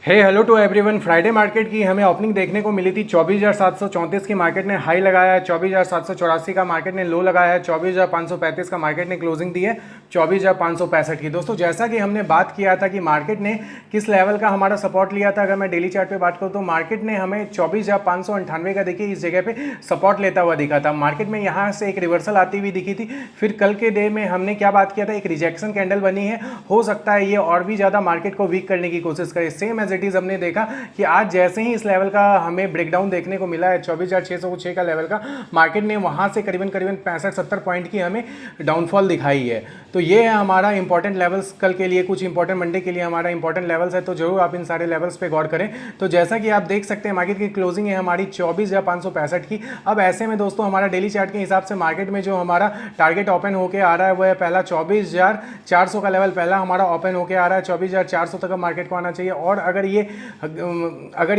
Hello to everyone. Friday market की हमें opening देखने को मिली थी 24,734 की मार्केट ने हाई लगाया है, 24,784 का मार्केट ने लो लगाया है, 24,535 का मार्केट ने क्लोजिंग दी है 24,565 की। दोस्तों जैसा कि हमने बात किया था कि मार्केट ने किस लेवल का हमारा सपोर्ट लिया था, अगर मैं डेली चार्ट पे बात करूँ तो मार्केट ने हमें 24,598 का देखिए इस जगह पे सपोर्ट लेता हुआ दिखा था। मार्केट में यहाँ से एक रिवर्सल आती हुई दिखी थी। फिर कल के डे में हमने क्या बात किया था, एक रिजेक्शन कैंडल बनी है, हो सकता है ये और भी ज़्यादा मार्केट को वीक करने की कोशिश करे। सेम एज इट इज हमने देखा कि आज जैसे ही इस लेवल का हमें ब्रेकडाउन देखने को मिला है 24,606 का लेवल का, मार्केट ने वहां से करीबन 65-70 पॉइंट की हमें डाउनफॉल दिखाई है। तो ये है हमारा इंपॉर्टेंट लेवल्स कल के लिए, कुछ इंपॉर्टेंट मंडे के लिए हमारा इंपॉर्टेंट लेवल्स है, तो जरूर आप इन सारे लेवल्स पे गौर करें। तो जैसा कि आप देख सकते हैं मार्केट की क्लोजिंग है हमारी 24,565 की। अब ऐसे में दोस्तों हमारा डेली चार्ट के हिसाब से मार्केट में जो हमारा टारगेट ओपन होकर आ रहा है वो है पहला 24,400 का लेवल पहला हमारा ओपन होकर आ रहा है। 24,400 तक मार्केट को आना चाहिए, और अगर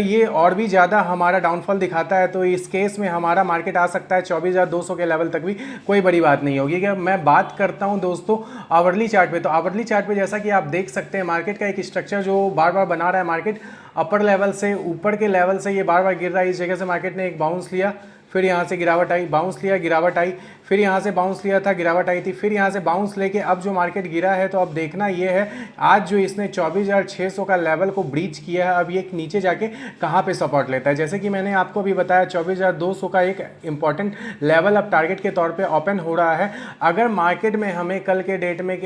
ये और भी ज़्यादा हमारा डाउनफॉल दिखाता है तो इस केस में हमारा मार्केट आ सकता है 24,200 के लेवल तक भी, कोई बड़ी बात नहीं होगी। क्या मैं बात करता हूं दोस्तों आवरली चार्ट पे, तो आवरली चार्ट पे जैसा कि आप देख सकते हैं मार्केट का एक स्ट्रक्चर जो बार बार बना रहा है। मार्केट अपर लेवल से ऊपर के लेवल से ये बार बार गिर रहा है। इस जगह से मार्केट ने एक बाउंस लिया, फिर यहाँ से गिरावट आई, बाउंस लिया, गिरावट आई, फिर यहाँ से बाउंस लिया था, गिरावट आई थी, फिर यहाँ से बाउंस लेके अब जो मार्केट गिरा है। तो अब देखना ये है आज जो इसने 24,600 का लेवल को ब्रीच किया है, अब ये नीचे जाके कहाँ पे सपोर्ट लेता है। जैसे कि मैंने आपको भी बताया 24,200 का एक इंपॉर्टेंट लेवल अब टारगेट के तौर पे ओपन हो रहा है। अगर मार्केट में हमें कल के डेट में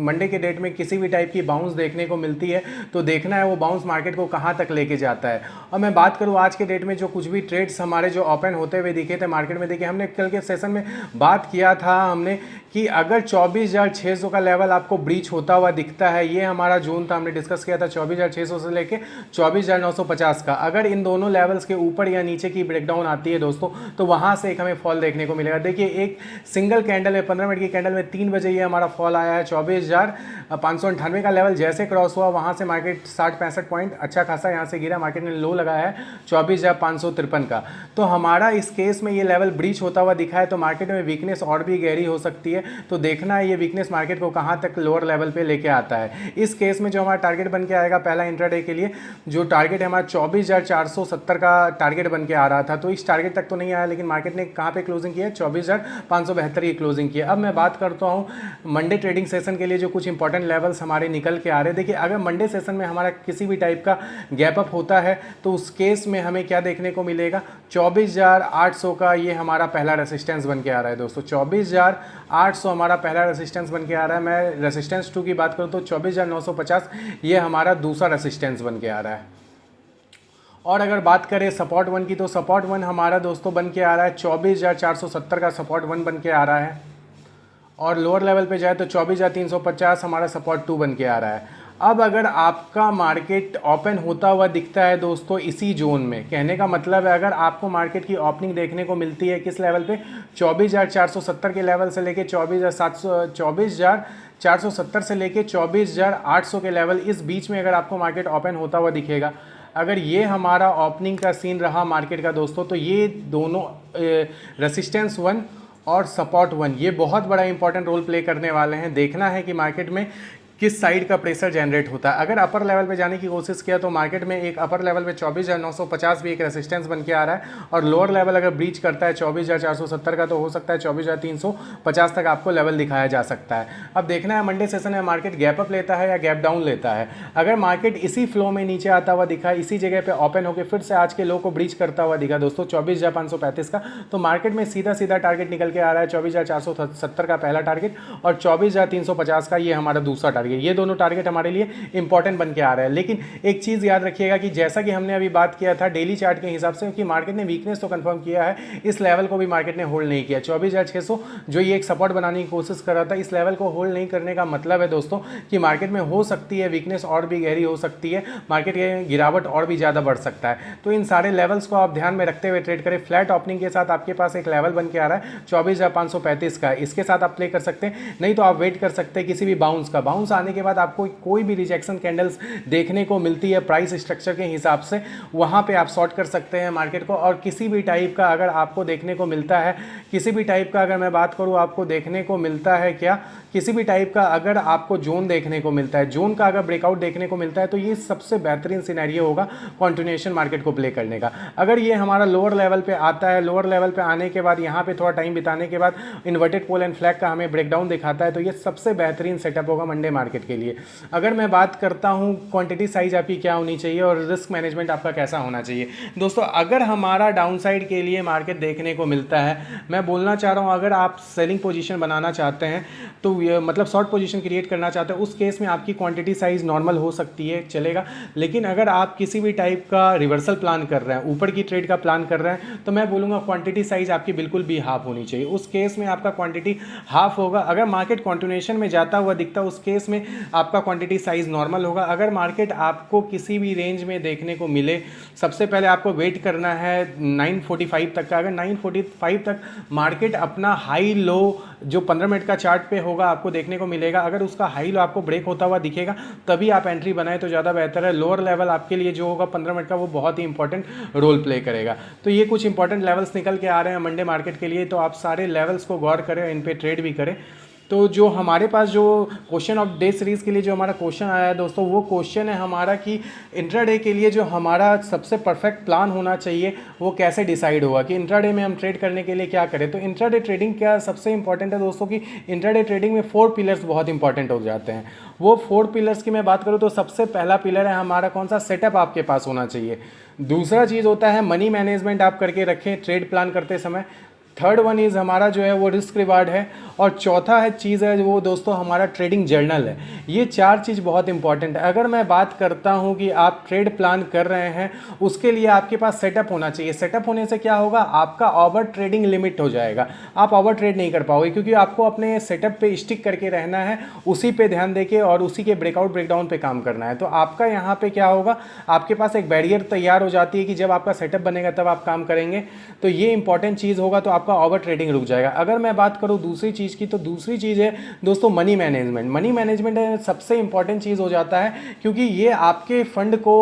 मंडे के डेट में किसी भी टाइप की बाउंस देखने को मिलती है तो देखना है वो बाउंस मार्केट को कहाँ तक लेके जाता है। और मैं बात करूँ आज के डेट में जो कुछ भी ट्रेड्स हमारे जो ओपन होते हुए दिखे थे मार्केट में, देखिए हमने कल के सेशन में बात किया था हमने कि अगर 24,600 का लेवल आपको ब्रीच होता हुआ दिखता है, ये हमारा जोन था, हमने डिस्कस किया था 24,600 से लेके 24,950 का। अगर इन दोनों लेवल्स के ऊपर या नीचे की ब्रेकडाउन आती है दोस्तों तो वहां से एक हमें फॉल देखने को मिलेगा। देखिए एक सिंगल कैंडल है, 15 मिनट की कैंडल में 3 बजे ये हमारा फॉल आया है। 24,598 का लेवल जैसे क्रॉस हुआ वहां से मार्केट 60-65 पॉइंट अच्छा खासा यहाँ से गिरा, मार्केट ने लो लगाया है 24,553 का। तो हमारा इस केस में ये लेवल ब्रीच होता हुआ दिखा है तो मार्केट में वीकनेस और भी गहरी हो सकती है। तो देखना है ये वीकनेस मार्केट को कहां तक लोअर लेवल पे लेके आता है। इस केस में जो हमारा टारगेट बन के आएगा पहला इंट्राडे के लिए, जो टारगेट है हमारा 24,470 का टारगेट बन के आ रहा था, तो इस टारगेट तक तो नहीं आया, लेकिन मार्केट ने कहां पे क्लोजिंग की है 24,572 की क्लोजिंग की है। अब मैं बात करता हूं मंडे ट्रेडिंग सेशन के लिए जो कुछ इंपॉर्टेंट लेवल्स हमारे निकल के आ रहे हैं। देखिए अगर मंडे सेशन में हमारा किसी भी टाइप का गैप अप होता है तो उस केस में हमें क्या देखने को मिलेगा, 24,800 का ये हमारा पहला रेसिस्टेंस बन के आ रहा है दोस्तों। 24,800 हमारा पहला रेसिस्टेंस बन के आ रहा है। मैं रेसिस्टेंस 2 की बात करूं तो 24,950 ये हमारा दूसरा रेसिस्टेंस बन के आ रहा है। और अगर बात करें सपोर्ट 1 की तो सपोर्ट 1 हमारा दोस्तों बन के आ रहा है 24,470 का सपोर्ट 1 बन के आ रहा है। और लोअर लेवल पे जाए तो 24,350 हमारा सपोर्ट 2 बन के आ रहा है। अब अगर आपका मार्केट ओपन होता हुआ दिखता है दोस्तों इसी जोन में, कहने का मतलब है अगर आपको मार्केट की ओपनिंग देखने को मिलती है किस लेवल पे 24,470 के लेवल से लेके 24,470 से लेके 24,800 के लेवल, इस बीच में अगर आपको मार्केट ओपन होता हुआ दिखेगा, अगर ये हमारा ओपनिंग का सीन रहा मार्केट का दोस्तों, तो ये दोनों रेसिस्टेंस 1 और सपोर्ट 1 ये बहुत बड़ा इंपॉर्टेंट रोल प्ले करने वाले हैं। देखना है कि मार्केट में किस साइड का प्रेशर जनरेट होता है। अगर अपर लेवल पे जाने की कोशिश किया तो मार्केट में एक अपर लेवल पे 24,950 भी एक रेसिस्टेंस बन के आ रहा है, और लोअर लेवल अगर ब्रीच करता है 24,470 का तो हो सकता है 24,350 तक आपको लेवल दिखाया जा सकता है। अब देखना है मंडे सेशन में मार्केट गैप अप लेता है या गैप डाउन लेता है। अगर मार्केट इसी फ्लो में नीचे आता हुआ दिखा, इसी जगह पर ओपन होकर फिर से आज के लो को ब्रीच करता हुआ दिखा दोस्तों 24,535 का, तो मार्केट में सीधा सीधा टारगेट निकल के आ रहा है 24,470 का पहला टारगेट और 24,350 का ये हमारा दूसरा टारगेट। ये दोनों टारगेट हमारे लिए इंपॉर्टेंट बन के आ रहा है। लेकिन एक चीज याद रखिएगा कि जैसा कि हमने अभी बात किया था डेली चार्ट के हिसाब से कि मार्केट ने वीकनेस तो कंफर्म किया है, इस लेवल को भी मार्केट ने होल्ड नहीं किया। 24,600 जो ये एक सपोर्ट बनाने की कोशिश कर रहा था, इस लेवल को होल्ड नहीं करने का मतलब है दोस्तों कि मार्केट में हो सकती है वीकनेस और भी गहरी हो सकती है, मार्केट की गिरावट और भी ज्यादा बढ़ सकता है। तो इन सारे लेवल्स को आप ध्यान में रखते हुए ट्रेड करें। फ्लैट ओपनिंग के साथ आपके पास एक लेवल बन के आ रहा है 24,535 का, इसके साथ आप प्ले कर सकते हैं, नहीं तो आप वेट कर सकते हैं किसी भी बाउंस का। बाउंस आने के बाद आपको कोई भी रिजेक्शन कैंडल्स देखने को मिलती है प्राइस स्ट्रक्चर के हिसाब से, वहाँ पे आप शॉर्ट कर सकते हैं मार्केट को। और किसी भी टाइप का अगर आपको देखने को मिलता है, किसी भी टाइप का अगर मैं बात करूँ आपको देखने को मिलता है क्या, किसी भी टाइप का अगर आपको जोन देखने को मिलता है, जोन का अगर ब्रेकआउट देखने को मिलता है, तो ये सबसे बेहतरीन सिनेरियो होगा कंटिन्यूएशन मार्केट को प्ले करने का। अगर ये हमारा लोअर लेवल पे आता है, लोअर लेवल पे आने के बाद यहाँ पे थोड़ा टाइम बिताने के बाद इन्वर्टेड पोल एंड फ्लैग का हमें ब्रेकडाउन दिखाता है, तो ये सबसे बेहतरीन सेटअप होगा मंडे मार्केट के लिए। अगर मैं बात करता हूँ क्वांटिटी साइज आपकी क्या होनी चाहिए और रिस्क मैनेजमेंट आपका कैसा होना चाहिए दोस्तों, अगर हमारा डाउन साइड के लिए मार्केट देखने को मिलता है, मैं बोलना चाह रहा हूँ अगर आप सेलिंग पोजीशन बनाना चाहते हैं, तो मतलब शॉर्ट पोजीशन क्रिएट करना चाहते हैं, उस केस में आपकी क्वांटिटी साइज नॉर्मल हो सकती है, चलेगा। लेकिन अगर आप किसी भी टाइप का रिवर्सल प्लान कर रहे हैं, ऊपर की ट्रेड का प्लान कर रहे हैं, तो मैं बोलूँगा क्वांटिटी साइज आपकी बिल्कुल भी हाफ होनी चाहिए। उस केस में आपका क्वांटिटी हाफ होगा। अगर मार्केट कंटिन्यूएशन में जाता हुआ दिखता है, उस केस में आपका क्वांटिटी साइज नॉर्मल होगा। अगर मार्केट आपको किसी भी रेंज में देखने को मिले, सबसे पहले आपको वेट करना है 945 तक का। अगर 945 तक मार्केट अपना हाई लो जो 15 मिनट का चार्ट पे होगा आपको देखने को मिलेगा, अगर उसका हाई लो आपको ब्रेक होता हुआ दिखेगा, तभी आप एंट्री बनाएं तो ज़्यादा बेहतर है। लोअर लेवल आपके लिए जो होगा 15 मिनट का, वो बहुत ही इंपॉर्टेंट रोल प्ले करेगा। तो ये कुछ इंपॉर्टेंट लेवल्स निकल के आ रहे हैं मंडे मार्केट के लिए, तो आप सारे लेवल्स को गौर करें, इन पे ट्रेड भी करें। तो जो हमारे पास जो क्वेश्चन ऑफ डे सीरीज़ के लिए जो हमारा क्वेश्चन आया है दोस्तों, वो क्वेश्चन है हमारा कि इंट्राडे के लिए जो हमारा सबसे परफेक्ट प्लान होना चाहिए वो कैसे डिसाइड होगा, कि इंट्राडे में हम ट्रेड करने के लिए क्या करें। तो इंट्राडे ट्रेडिंग क्या सबसे इंपॉर्टेंट है दोस्तों, कि इंट्राडे ट्रेडिंग में 4 पिलर्स बहुत इंपॉर्टेंट हो जाते हैं। वो 4 पिलर्स की मैं बात करूँ तो सबसे पहला पिलर है हमारा कौन सा, सेटअप आपके पास होना चाहिए। दूसरा चीज़ होता है मनी मैनेजमेंट आप करके रखें ट्रेड प्लान करते समय। थर्ड वन इज़ हमारा जो है वो रिस्क रिवार्ड है। और चौथा है चीज़ है वो दोस्तों हमारा ट्रेडिंग जर्नल है। ये 4 चीज़ बहुत इंपॉर्टेंट है। अगर मैं बात करता हूँ कि आप ट्रेड प्लान कर रहे हैं, उसके लिए आपके पास सेटअप होना चाहिए। सेटअप होने से क्या होगा, आपका ओवर ट्रेडिंग लिमिट हो जाएगा, आप ओवर ट्रेड नहीं कर पाओगे, क्योंकि आपको अपने सेटअप पे स्टिक करके रहना है, उसी पे ध्यान देके और उसी के ब्रेकआउट ब्रेकडाउन पे काम करना है। तो आपका यहाँ पे क्या होगा, आपके पास एक बैरियर तैयार हो जाती है कि जब आपका सेटअप बनेगा तब आप काम करेंगे। तो ये इंपॉर्टेंट चीज़ होगा, तो आपका ओवर ट्रेडिंग रुक जाएगा। अगर मैं बात करूँ दूसरी चीज़ की, तो दूसरी चीज़ है दोस्तों मनी मैनेजमेंट। मनी मैनेजमेंट सबसे इंपॉर्टेंट चीज़ हो जाता है, क्योंकि ये आपके फंड को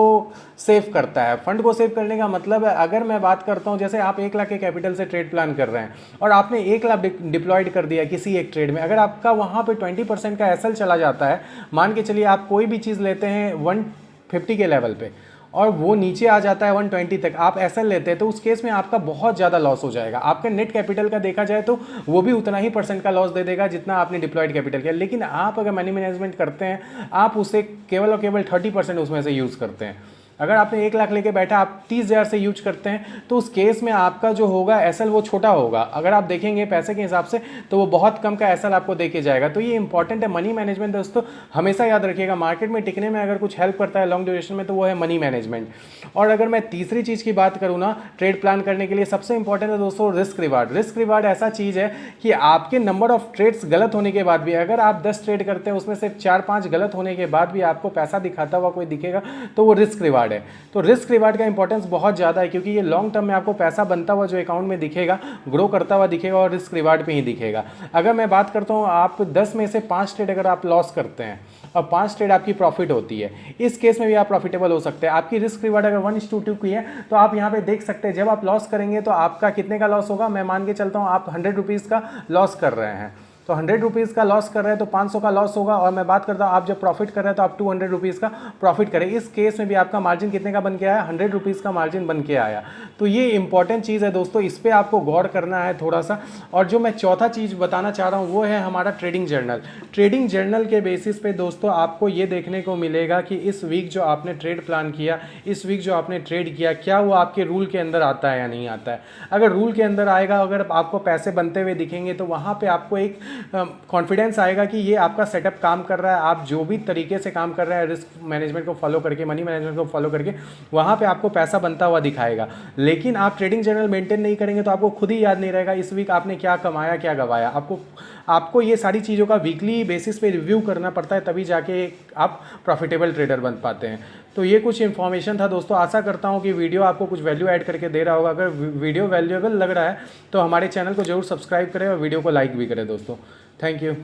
सेव करता है। फंड को सेव करने का मतलब है, अगर मैं बात करता हूँ जैसे आप 1 लाख के कैपिटल से ट्रेड प्लान कर रहे हैं और आपने 1 लाख डिप्लॉयड कर दिया किसी एक ट्रेड में, अगर आपका वहाँ पे 20% का एसएल चला जाता है, मान के चलिए आप कोई भी चीज़ लेते हैं 150 के लेवल पे और वो नीचे आ जाता है 120 तक, आप एसएल लेते हैं, तो उस केस में आपका बहुत ज़्यादा लॉस हो जाएगा। आपके नेट कैपिटल का देखा जाए तो वो भी उतना ही % का लॉस दे देगा जितना आपने डिप्लॉयड कैपिटल किया। लेकिन आप अगर मनी मैनेजमेंट करते हैं, आप उसे केवल और केवल 30% उसमें से यूज़ करते हैं। अगर आपने 1 लाख लेके बैठा, आप 30,000 से यूज करते हैं, तो उस केस में आपका जो होगा एसएल वो छोटा होगा। अगर आप देखेंगे पैसे के हिसाब से तो वो बहुत कम का एसएल आपको देके जाएगा। तो ये इंपॉर्टेंट है मनी मैनेजमेंट दोस्तों, हमेशा याद रखिएगा। मार्केट में टिकने में अगर कुछ हेल्प करता है लॉन्ग ड्यूरेशन में, तो वो है मनी मैनेजमेंट। और अगर मैं तीसरी चीज़ की बात करूँ ना, ट्रेड प्लान करने के लिए सबसे इंपॉर्टेंट है दोस्तों रिस्क रिवार्ड। रिस्क रिवार्ड ऐसा चीज़ है कि आपके नंबर ऑफ ट्रेड्स गलत होने के बाद भी, अगर आप 10 ट्रेड करते हैं उसमें सिर्फ 4-5 गलत होने के बाद भी आपको पैसा दिखाता हुआ कोई दिखेगा, तो वो रिस्क रिवार्ड है। तो रिस्क रिवार्ड का इंपॉर्टेंस बहुत ज़्यादा है, क्योंकि ये लॉन्ग टर्म में आपको पैसा बनता हुआ जो अकाउंट में दिखेगा, ग्रो करता हुआ दिखेगा और रिस्क रिवार्ड पे ही दिखेगा। अगर मैं बात करता हूँ, आप 10 में से 5 ट्रेड अगर आप लॉस करते हैं और 5 ट्रेड आपकी प्रॉफिट होती है, इस केस में भी आप प्रॉफिटेबल हो सकते हैं। आपकी रिस्क रिवार्ड अगर 1:2 की है, तो आप यहाँ पे देख सकते हैं जब आप लॉस करेंगे तो आपका कितने का लॉस होगा। मैं मान के चलता हूँ आप 100 रुपीज़ का लॉस कर रहे हैं, तो 100 रुपीज़ का लॉस कर रहे हैं तो 500 का लॉस होगा। और मैं बात करता हूँ आप जब प्रॉफिट कर रहे हैं तो आप 200 रुपीज़ का प्रॉफिट करें। इस केस में भी आपका मार्जिन कितने का बन के आया, 100 रुपीज़ का मार्जिन बन के आया। तो ये इंपॉर्टेंट चीज़ है दोस्तों, इस पर आपको गौर करना है थोड़ा सा। और जो मैं चौथा चीज़ बताना चाह रहा हूँ वो है हमारा ट्रेडिंग जर्नल। ट्रेडिंग जर्नल के बेसिस पे दोस्तों आपको ये देखने को मिलेगा कि इस वीक जो आपने ट्रेड प्लान किया, इस वीक जो आपने ट्रेड किया, क्या वो आपके रूल के अंदर आता है या नहीं आता है। अगर रूल के अंदर आएगा, अगर आपको पैसे बनते हुए दिखेंगे, तो वहाँ पर आपको एक कॉन्फिडेंस आएगा कि ये आपका सेटअप काम कर रहा है। आप जो भी तरीके से काम कर रहे हैं रिस्क मैनेजमेंट को फॉलो करके, मनी मैनेजमेंट को फॉलो करके, वहाँ पे आपको पैसा बनता हुआ दिखाएगा। लेकिन आप ट्रेडिंग जर्नल मेंटेन नहीं करेंगे तो आपको खुद ही याद नहीं रहेगा इस वीक आपने क्या कमाया क्या गवाया। आपको ये सारी चीज़ों का वीकली बेसिस पे रिव्यू करना पड़ता है, तभी जाके आप प्रॉफिटेबल ट्रेडर बन पाते हैं। तो ये कुछ इन्फॉर्मेशन था दोस्तों। आशा करता हूँ कि वीडियो आपको कुछ वैल्यू ऐड करके दे रहा होगा। अगर वीडियो वैल्यूएबल लग रहा है तो हमारे चैनल को जरूर सब्सक्राइब करें और वीडियो को लाइक भी करें दोस्तों। Thank you.